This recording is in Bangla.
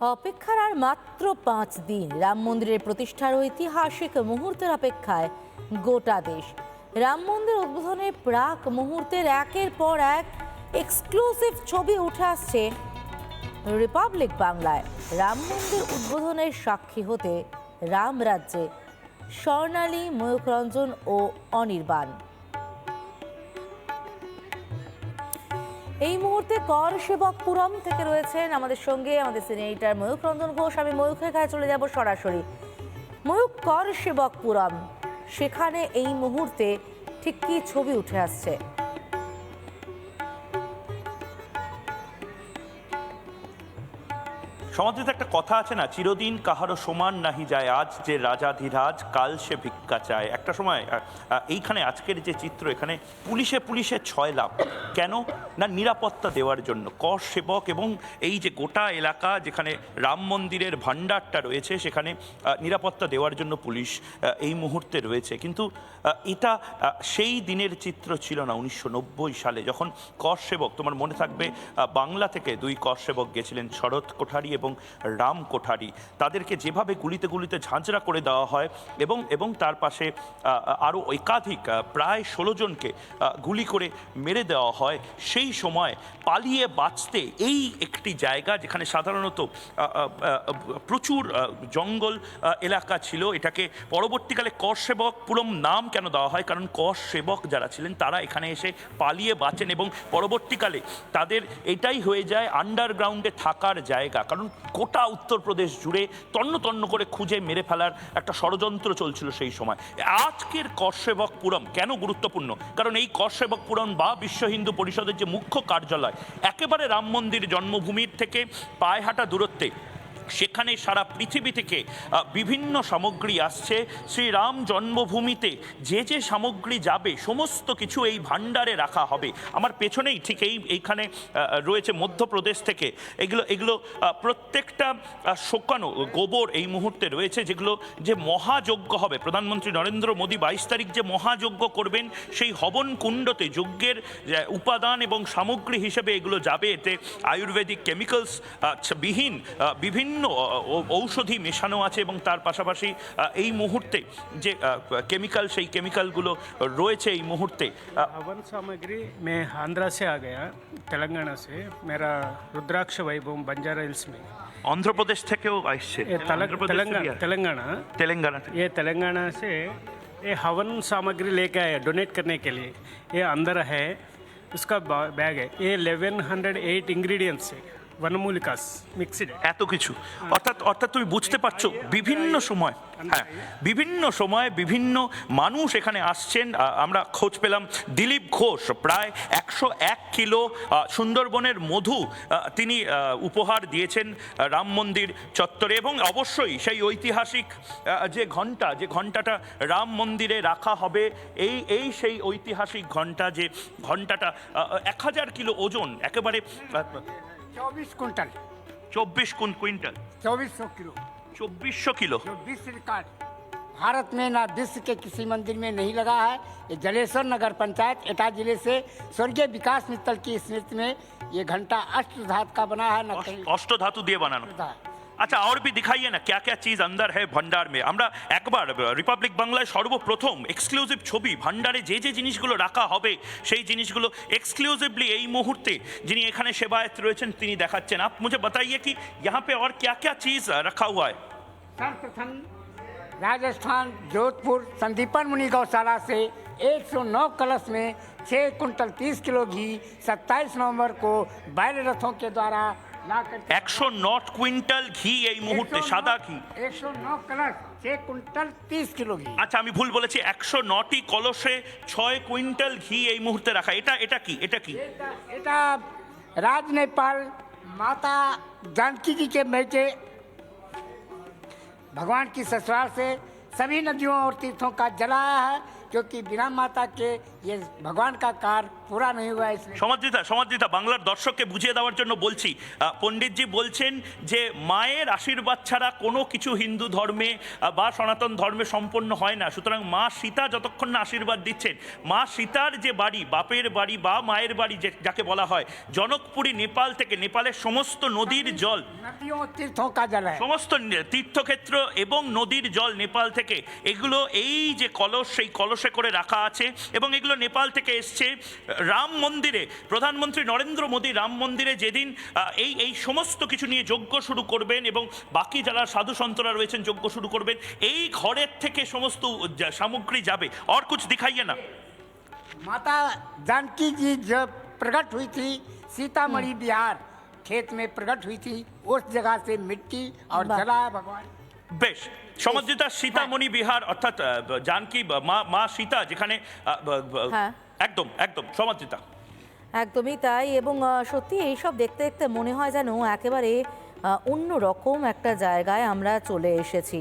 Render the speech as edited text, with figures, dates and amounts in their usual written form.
অপেক্ষার আর মাত্র 5 দিন। রাম মন্দিরের প্রতিষ্ঠার ঐতিহাসিক মুহূর্তের অপেক্ষায় গোটা দেশ। রাম মন্দির উদ্বোধনের প্রাক মুহূর্তের একের পর এক এক্সক্লুসিভ ছবি উঠে আসছে রিপাবলিক বাংলায়। রাম মন্দির উদ্বোধনের সাক্ষী হতে রাম রাজ্যে স্বর্ণালী, ময়ূখরঞ্জন ও অনির্বাণ। এই মুহূর্তে কর সেবকপুরম থেকে রয়েছেন আমাদের সঙ্গে আমাদের সিনিয়র এডিটর ময়ূখরঞ্জন ঘোষ। আমি ময়ূখের কাছে চলে যাব সরাসরি। ময়ূখ, কর সেবকপুরম, সেখানে এই মুহূর্তে ঠিক কি ছবি উঠে আসছে? সমাজে একটা কথা আছে না, চিরদিন কাহারও সমান নাহি যায় আজ, যে রাজাধিরাজ কাল সে ভিক্ষা চায়। একটা সময় এইখানে আজকের যে চিত্র, এখানে পুলিশে 6 লাখ। কেন না, নিরাপত্তা দেওয়ার জন্য। কর সেবক এবং এই যে গোটা এলাকা যেখানে রাম মন্দিরের ভাণ্ডারটা রয়েছে, সেখানে নিরাপত্তা দেওয়ার জন্য পুলিশ এই মুহূর্তে রয়েছে। কিন্তু এটা সেই দিনের চিত্র ছিল না 1990 সালে, যখন কর সেবক, তোমার মনে থাকবে, বাংলা থেকে 2 কর সেবক গেছিলেন, শরৎ কোঠারি এবং রাম কোঠারি। তাদেরকে যেভাবে গুলিতে গুলিতে ঝাঁঝরা করে দেওয়া হয় এবং তার পাশে আরও একাধিক প্রায় 16 জনকে গুলি করে মেরে দেওয়া হয়। সেই সময় পালিয়ে বাঁচতে এই একটি জায়গা, যেখানে সাধারণত প্রচুর জঙ্গল এলাকা ছিল, এটাকে পরবর্তীকালে কর সেবকপুরম নাম কেন দেওয়া হয়? কারণ কর সেবক যারা ছিলেন তারা এখানে এসে পালিয়ে বাঁচেন এবং পরবর্তীকালে তাদের এটাই হয়ে যায় আন্ডারগ্রাউন্ডে থাকার জায়গা। কারণ গোটা উত্তরপ্রদেশ জুড়ে তন্ন তন্ন করে খুঁজে মেরে ফেলার একটা ষড়যন্ত্র চলছিল সেই সময়। আজকের কর সেবকপুরম কেন গুরুত্বপূর্ণ? কারণ এই কর সেবকপুরম বা বিশ্ব হিন্দু পরিষদের যে মুখ্য কার্যালয়, একেবারে রাম মন্দির জন্মভূমির থেকে পায়ে হাঁটা দূরত্বে, সেখানে সারা পৃথিবী থেকে বিভিন্ন সামগ্রী আসছে। শ্রীরাম জন্মভূমিতে যে সামগ্রী যাবে সমস্ত কিছু এই ভাণ্ডারে রাখা হবে। আমার পেছনেই ঠিক এইখানে রয়েছে মধ্যপ্রদেশ থেকে এগুলো প্রত্যেকটা শোকানো গোবর এই মুহূর্তে রয়েছে, যেগুলো যে মহাযজ্ঞ হবে। প্রধানমন্ত্রী নরেন্দ্র মোদী 22 তারিখ যে মহাযজ্ঞ করবেন, সেই হবন কুণ্ডতে যজ্ঞের উপাদান এবং সামগ্রী হিসেবে এগুলো যাবে। এতে আয়ুর্বেদিক কেমিক্যালস বিহীন বিভিন্ন ঔষধি মেশানো আছে এবং তার পাশাপাশি এই মুহূর্তে যে কেমিক্যাল, সেই কেমিক্যালগুলো রয়েছে এই মুহূর্তে। हवन सामग्री मैं आंध्रा से आ गया, तेलंगाना से। मेरा रुद्राक्ष वैभव बंजारा हिल्स में। অন্ধ্রপ্রদেশ থেকেও আসছে। तेलंगाना ये तेलंगाना से ये हवन सामग्री लेके आया डोनेट करने के लिए। ये अंदर है, उसका बैग है। ये 1108 इंग्रेडिएंट्स है, वनमूलिकास मिक्सड है। এত কিছু, অর্থাৎ তুমি বুঝতে পারছো, বিভিন্ন সময় বিভিন্ন মানুষ এখানে আসছেন। আমরা খোঁজ পেলাম দিলীপ ঘোষ প্রায় 101 কিলো সুন্দরবনের মধু তিনি উপহার দিয়েছেন রাম মন্দির চত্বরে। এবং অবশ্যই সেই ঐতিহাসিক যে ঘণ্টাটা রাম মন্দিরে রাখা হবে, এই সেই ঐতিহাসিক ঘণ্টা, যে ঘণ্টাটা 1000 কিলো ওজন, একেবারে 24 कुंटल 24 কুইন্টাল 2400 किलो 2400 किलो। जो विश्व रिकॉर्ड भारत में ना विश्व के किसी मंदिर में नहीं लगा है। ये जलेश्वर नगर पंचायत एटा जिले से स्वर्गीय विकास मित्तल की स्मृति में ये घंटा अष्टधातु का बना है। अष्टधातु দিয়ে বানানো। আচ্ছা, আর भी दिखाइए ना क्या क्या चीज अंदर है भंडार में। আমরা একবার রিপাবলিক বাংলায় সর্বপ্রথম এক্সক্লুসিভ ছবি, ভান্ডারে যে জিনিসগুলো রাখা হবে সেই জিনিসগুলো এক্সক্লুসিভলি এই মুহূর্তে যিনি এখানে সেবায়ত রয়েছেন তিনি দেখাচ্ছেন। आप मुझे बताइए कि यहाँ पे और क्या क्या चीज रखा हुआ है। सर्वप्रथम राजस्थान जोधपुर संदीपन मुनि गौशाला से 109 कलश में 6 कुंटल 30 किलो घी 27 नवंबर को बैल रथों के द्वारा 109 কুইন্টাল ঘি এই মুহূর্তে, সাদা ঘি। 109 कलश 6 कुंटल 30 किलो घी। আচ্ছা, আমি ভুল বলেছি, 109টি কলসে 6 কুইন্টাল ঘি এই মুহূর্তে রাখা। এটা কি এটা राज नेपाल माता जानकी जी के बेटे भगवान की ससुराल से सभी नदियों और तीर्थों का जलाया है, क्योंकि बिना माता के ये भगवान का कार्य पूरा नहीं हुआ है इसमें। সমাদৃতা বাংলার দর্শককে বুঝিয়ে দেওয়ার জন্য বলছি, পণ্ডিতজি বলছেন যে মায়ের আশীর্বাদ ছাড়া কোনো কিছু হিন্দু ধর্মে বা সনাতন ধর্মে সম্পন্ন হয় না। সুতরাং মা সীতা যতক্ষণ না আশীর্বাদ দিচ্ছেন, মা সীতার যে বাড়ি, বাপের বাড়ি বা মায়ের বাড়ি যাকে বলা হয়, জনকপুরী নেপাল থেকে নেপালের সমস্ত নদীর জল, नदियों तीर्थों का जल है। সমস্ত তীর্থক্ষেত্র এবং নদীর জল নেপাল থেকে, এগুলো এই যে কলস, সেই কলসে করে রাখা আছে এবং এগুলো নেপাল থেকে এসছে। রাম মন্দিরে প্রধানমন্ত্রী নরেন্দ্র মোদী রাম মন্দিরে যেদিন এই সমস্ত কিছু নিয়ে যজ্ঞ শুরু করবেন এবং বাকি যারা সাধু সন্তরা রয়েছেন যজ্ঞ শুরু করবেন, এই ঘরের থেকে সমস্ত সামগ্রী যাবে। और कुछ दिखाइए ना। माता जानकी जी जब प्रकट हुई थी सीतामढ़ी बिहार खेत में प्रकट हुई थी, उस जगह से मिट्टी और वाह। जलाया भगवान। বেশ, সমদ্রিতা সীতামণি বিহার অর্থাৎ জানকী মা সীতা যেখানে হ্যাঁ। একদম একদম সমদ্রিতা। একদমই তাই। এবং সত্যি এইসব দেখতে দেখতে মনে হয় যেন একেবারে অন্য রকম একটা জায়গায় আমরা চলে এসেছি।